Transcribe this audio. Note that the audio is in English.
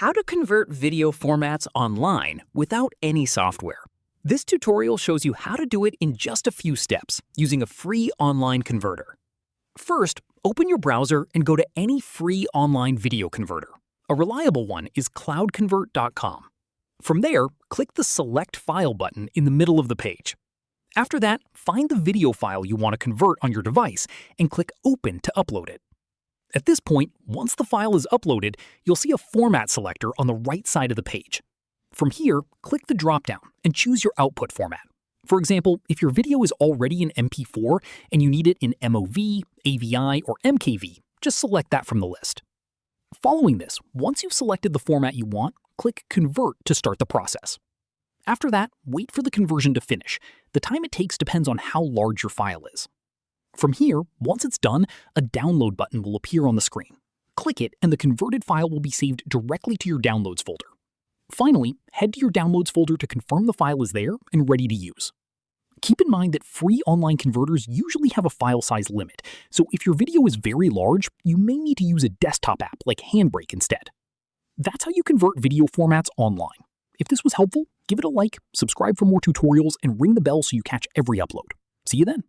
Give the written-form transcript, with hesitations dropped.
How to convert video formats online without any software. This tutorial shows you how to do it in just a few steps using a free online converter. First, open your browser and go to any free online video converter. A reliable one is CloudConvert.com. From there, click the Select File button in the middle of the page. After that, find the video file you want to convert on your device and click Open to upload it. At this point, once the file is uploaded, you'll see a format selector on the right side of the page. From here, click the dropdown and choose your output format. For example, if your video is already in MP4 and you need it in MOV, AVI, or MKV, just select that from the list. Following this, once you've selected the format you want, click Convert to start the process. After that, wait for the conversion to finish. The time it takes depends on how large your file is. From here, once it's done, a download button will appear on the screen. Click it and the converted file will be saved directly to your downloads folder. Finally, head to your downloads folder to confirm the file is there and ready to use. Keep in mind that free online converters usually have a file size limit, so if your video is very large, you may need to use a desktop app like Handbrake instead. That's how you convert video formats online. If this was helpful, give it a like, subscribe for more tutorials, and ring the bell so you catch every upload. See you then.